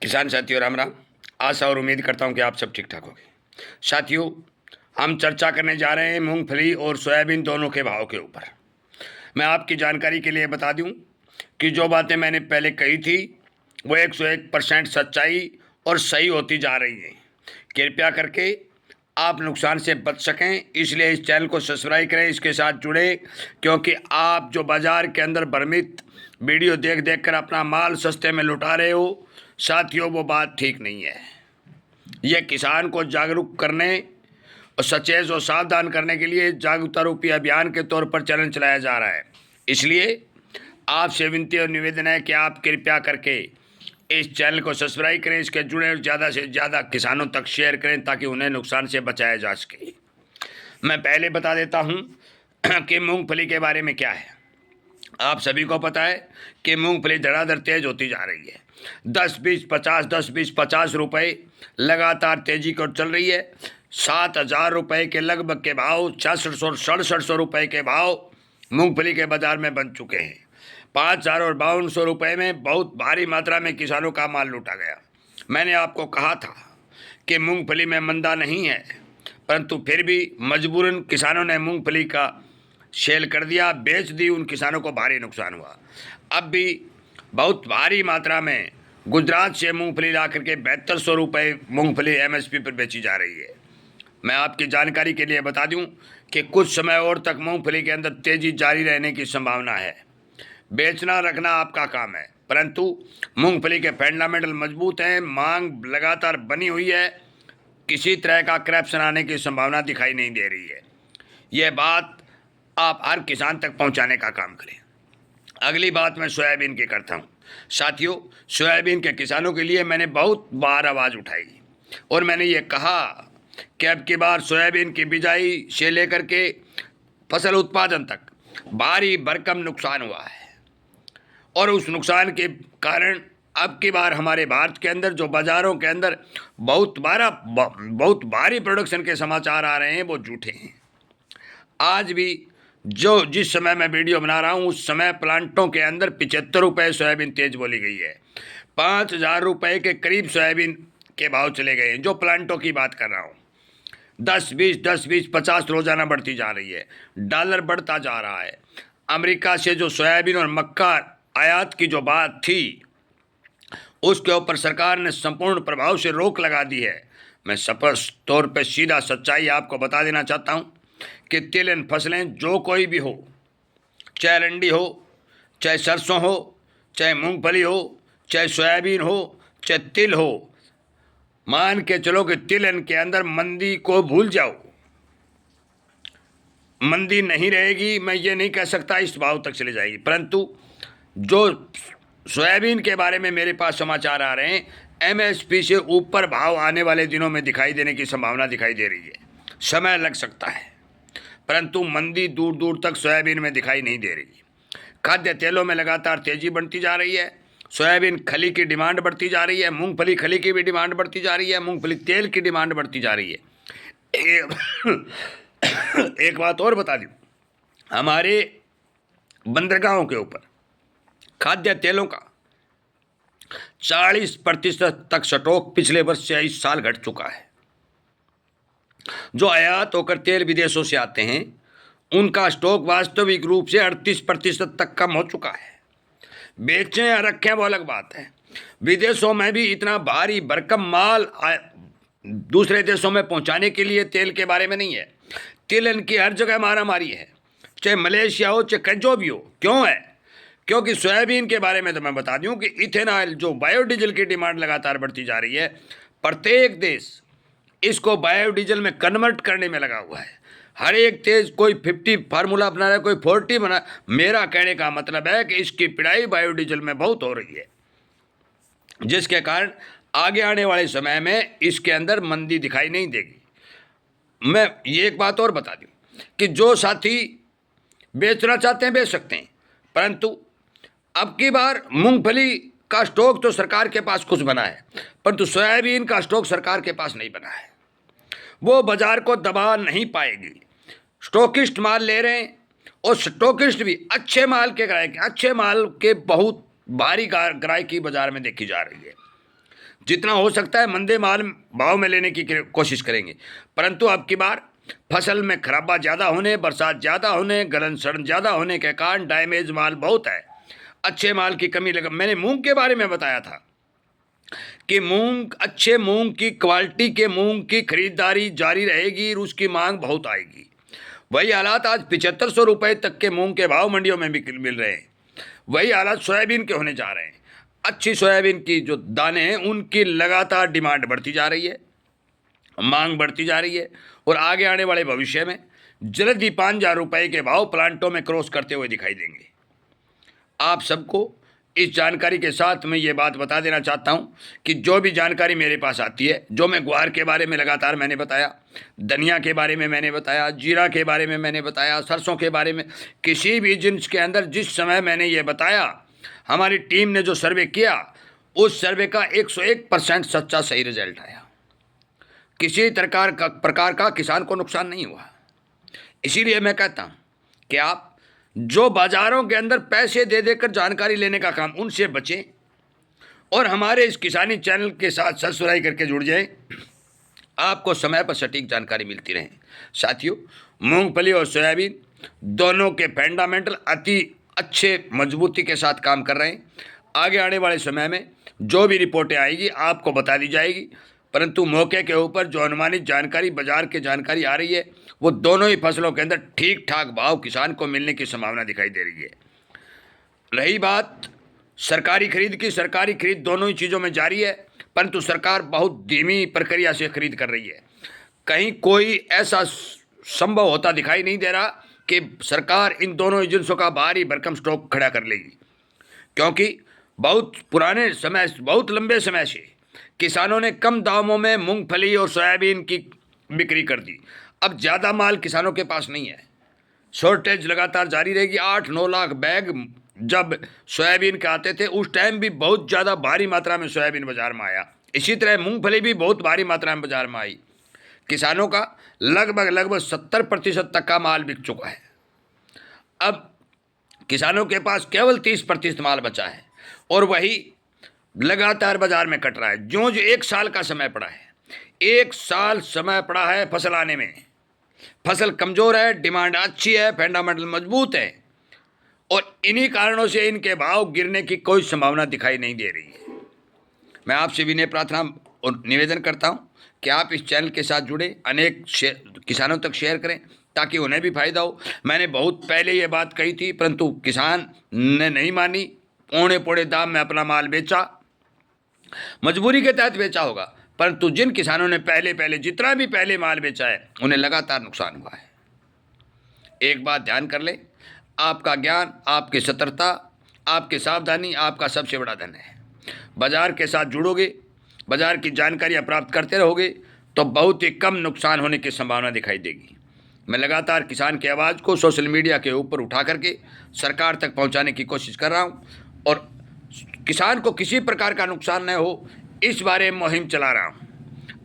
किसान साथियों राम राम। आशा और उम्मीद करता हूं कि आप सब ठीक ठाक होंगे। साथियों, हम चर्चा करने जा रहे हैं मूंगफली और सोयाबीन दोनों के भाव के ऊपर। मैं आपकी जानकारी के लिए बता दूं कि जो बातें मैंने पहले कही थी वो 101% सच्चाई और सही होती जा रही हैं। कृपया करके आप नुकसान से बच सकें इसलिए इस चैनल को सब्सक्राइब करें, इसके साथ जुड़े, क्योंकि आप जो बाज़ार के अंदर भ्रमित वीडियो देख देख कर अपना माल सस्ते में लुटा रहे हो, साथियों वो बात ठीक नहीं है। यह किसान को जागरूक करने और सचेत और सावधान करने के लिए जागरूकता रूपी अभियान के तौर पर चैनल चलाया जा रहा है। इसलिए आपसे विनती और निवेदन है कि आप कृपया करके इस चैनल को सब्सक्राइब करें, इसके जुड़े और ज़्यादा से ज़्यादा किसानों तक शेयर करें ताकि उन्हें नुकसान से बचाया जा सके। मैं पहले बता देता हूं कि मूंगफली के बारे में क्या है। आप सभी को पता है कि मूंगफली धड़ाधड़ तेज होती जा रही है। 10-20-50 रुपए लगातार तेजी को चल रही है। 7,000 रुपये के लगभग के भाव, 6600-6700 रुपये के भाव मूंगफली के बाजार में बन चुके हैं। 5,000 और 5,200 रुपये में बहुत भारी मात्रा में किसानों का माल लूटा गया। मैंने आपको कहा था कि मूंगफली में मंदा नहीं है, परंतु फिर भी मजबूरन किसानों ने मूंगफली का सेल कर दिया, बेच दी। उन किसानों को भारी नुकसान हुआ। अब भी बहुत भारी मात्रा में गुजरात से मूंगफली ला करके 7200 रुपये मूंगफली MSP पर बेची जा रही है। मैं आपकी जानकारी के लिए बता दूं कि कुछ समय और तक मूंगफली के अंदर तेजी जारी रहने की संभावना है। बेचना रखना आपका काम है, परंतु मूंगफली के फंडामेंटल मजबूत हैं, मांग लगातार बनी हुई है, किसी तरह का करप्शन आने की संभावना दिखाई नहीं दे रही है। यह बात आप हर किसान तक पहुंचाने का काम करें। अगली बात मैं सोयाबीन की करता हूं। साथियों, सोयाबीन के किसानों के लिए मैंने बहुत बार आवाज़ उठाई और मैंने ये कहा कि अब की बार सोयाबीन की बिजाई से लेकर के फसल उत्पादन तक भारी भरकम नुकसान हुआ है और उस नुकसान के कारण अब की बार हमारे भारत के अंदर जो बाज़ारों के अंदर बहुत भारी प्रोडक्शन के समाचार आ रहे हैं वो झूठे हैं। आज भी जिस समय मैं वीडियो बना रहा हूँ उस समय प्लांटों के अंदर 75 रुपये सोयाबीन तेज बोली गई है। 5,000 रुपये के करीब सोयाबीन के भाव चले गए हैं। जो प्लांटों की बात कर रहा हूँ, 10-20 50 रोजाना बढ़ती जा रही है। डॉलर बढ़ता जा रहा है। अमेरिका से जो सोयाबीन और मक्का आयात की जो बात थी उसके ऊपर सरकार ने संपूर्ण प्रभाव से रोक लगा दी है। मैं स्पष्ट तौर पर सीधा सच्चाई आपको बता देना चाहता हूँ कि तिलहन फसलें जो कोई भी हो, चाहे अरंडी हो, चाहे सरसों हो, चाहे मूंगफली हो, चाहे सोयाबीन हो, चाहे तिल हो, मान के चलो कि तिलहन के अंदर मंदी को भूल जाओ, मंदी नहीं रहेगी। मैं ये नहीं कह सकता इस भाव तक चले जाएगी, परंतु जो सोयाबीन के बारे में मेरे पास समाचार आ रहे हैं, MSP से ऊपर भाव आने वाले दिनों में दिखाई देने की संभावना दिखाई दे रही है। समय लग सकता है, परंतु मंदी दूर दूर तक सोयाबीन में दिखाई नहीं दे रही। खाद्य तेलों में लगातार तेजी बढ़ती जा रही है। सोयाबीन खली की डिमांड बढ़ती जा रही है, मूंगफली खली की भी डिमांड बढ़ती जा रही है, मूंगफली तेल की डिमांड बढ़ती जा रही है। एक बात और बता दूं, हमारे बंदरगाहों के ऊपर खाद्य तेलों का 40% तक स्टॉक पिछले वर्ष से इस साल घट चुका है। जो आयात होकर तेल विदेशों से आते हैं उनका स्टॉक वास्तविक रूप से 38% तक कम हो चुका है। बेचें या रखें वो अलग बात है। विदेशों में भी इतना भारी भरकम माल दूसरे देशों में पहुंचाने के लिए तेल के बारे में नहीं है। तिलहन की हर जगह मारामारी है, चाहे मलेशिया हो चाहे जो भी हो। क्यों है? क्योंकि सोयाबीन के बारे में तो मैं बता दूं कि इथेनॉल जो बायोडीजल की डिमांड लगातार बढ़ती जा रही है, प्रत्येक देश इसको बायोडीजल में कन्वर्ट करने में लगा हुआ है। हर एक देश कोई 50 फार्मूला अपना रहा है, कोई 40 बना। मेरा कहने का मतलब है कि इसकी पिड़ाई बायोडीजल में बहुत हो रही है, जिसके कारण आगे आने वाले समय में इसके अंदर मंदी दिखाई नहीं देगी। मैं ये एक बात और बता दूं कि जो साथी बेचना चाहते हैं बेच सकते हैं, परंतु अब की बार मूंगफली का स्टॉक तो सरकार के पास कुछ बना है, परंतु सोयाबीन का स्टॉक सरकार के पास नहीं बना है। वो बाजार को दबा नहीं पाएगी। स्टॉकिस्ट माल ले रहे हैं और स्टॉकिस्ट भी अच्छे माल के ग्राहक, अच्छे माल के बहुत भारी ग्राहकी बाजार में देखी जा रही है। जितना हो सकता है मंदे माल भाव में लेने की कोशिश करेंगे। परंतु अब की बार फसल में खराबा ज़्यादा होने, बरसात ज़्यादा होने, गलन सड़न ज़्यादा होने के कारण डैमेज माल बहुत है, अच्छे माल की कमी लगा। मैंने मूंग के बारे में बताया था कि अच्छे मूंग की क्वालिटी के मूंग की खरीदारी जारी रहेगी और उसकी मांग बहुत आएगी। वही हालात आज 7500 रुपये तक के मूंग के भाव मंडियों में भी मिल रहे हैं। वही हालात सोयाबीन के होने जा रहे हैं। अच्छी सोयाबीन की जो दाने हैं उनकी लगातार डिमांड बढ़ती जा रही है, मांग बढ़ती जा रही है और आगे आने वाले भविष्य में जल्द ही 5000 रुपये के भाव प्लांटों में क्रॉस करते हुए दिखाई देंगे। आप सबको इस जानकारी के साथ मैं ये बात बता देना चाहता हूँ कि जो भी जानकारी मेरे पास आती है, जो मैं ग्वार के बारे में लगातार मैंने बताया, धनिया के बारे में मैंने बताया, जीरा के बारे में मैंने बताया, सरसों के बारे में, किसी भी जिन्स के अंदर जिस समय मैंने ये बताया, हमारी टीम ने जो सर्वे किया उस सर्वे का 101% सच्चा सही रिजल्ट आया। किसी प्रकार का किसान को नुकसान नहीं हुआ। इसीलिए मैं कहता हूँ कि आप जो बाजारों के अंदर पैसे दे देकर जानकारी लेने का काम, उनसे बचें और हमारे इस किसानी चैनल के साथ सब्सक्राइब करके जुड़ जाएं। आपको समय पर सटीक जानकारी मिलती रहे। साथियों, मूंगफली और सोयाबीन दोनों के फंडामेंटल अति अच्छे मजबूती के साथ काम कर रहे हैं। आगे आने वाले समय में जो भी रिपोर्टें आएगी आपको बता दी जाएगी, परंतु मौके के ऊपर जो अनुमानित जानकारी बाजार की जानकारी आ रही है वो दोनों ही फसलों के अंदर ठीक ठाक भाव किसान को मिलने की संभावना दिखाई दे रही है। रही बात सरकारी खरीद की, सरकारी खरीद दोनों ही चीज़ों में जारी है, परंतु सरकार बहुत धीमी प्रक्रिया से खरीद कर रही है। कहीं कोई ऐसा संभव होता दिखाई नहीं दे रहा कि सरकार इन दोनों एजेंसियों का भारी भरकम स्टॉक खड़ा कर लेगी, क्योंकि बहुत लंबे समय से किसानों ने कम दामों में मूंगफली और सोयाबीन की बिक्री कर दी। अब ज़्यादा माल किसानों के पास नहीं है, शॉर्टेज लगातार जारी रहेगी। 8-9 लाख बैग जब सोयाबीन के आते थे उस टाइम भी बहुत ज़्यादा भारी मात्रा में सोयाबीन बाजार में आया। इसी तरह मूंगफली भी बहुत भारी मात्रा में बाजार में आई। किसानों का लगभग 70% तक का माल बिक चुका है। अब किसानों के पास केवल 30% माल बचा है और वही लगातार बाजार में कट रहा है। जो 1 साल का समय पड़ा है, 1 साल समय पड़ा है फसल आने में। फसल कमज़ोर है, डिमांड अच्छी है, फंडामेंटल मजबूत है और इन्हीं कारणों से इनके भाव गिरने की कोई संभावना दिखाई नहीं दे रही है। मैं आपसे विनय प्रार्थना और निवेदन करता हूं कि आप इस चैनल के साथ जुड़े, अनेक किसानों तक शेयर करें ताकि उन्हें भी फायदा हो। मैंने बहुत पहले ये बात कही थी, परंतु किसान ने नहीं मानी, पौने दाम में अपना माल बेचा, मजबूरी के तहत बेचा होगा, परंतु जिन किसानों ने पहले जितना भी पहले माल बेचा है उन्हें लगातार नुकसान हुआ है। एक बात ध्यान कर लें, आपका ज्ञान, आपकी सतर्कता, आपकी सावधानी आपका सबसे बड़ा धन है। बाजार के साथ जुड़ोगे, बाजार की जानकारियाँ प्राप्त करते रहोगे तो बहुत ही कम नुकसान होने की संभावना दिखाई देगी। मैं लगातार किसान की आवाज़ को सोशल मीडिया के ऊपर उठा करके सरकार तक पहुंचाने की कोशिश कर रहा हूं और किसान को किसी प्रकार का नुकसान न हो इस बारे में मुहिम चला रहा हूं।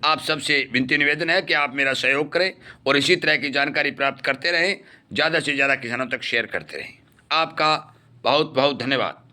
आप सबसे विनती निवेदन है कि आप मेरा सहयोग करें और इसी तरह की जानकारी प्राप्त करते रहें, ज़्यादा से ज़्यादा किसानों तक शेयर करते रहें। आपका बहुत बहुत धन्यवाद।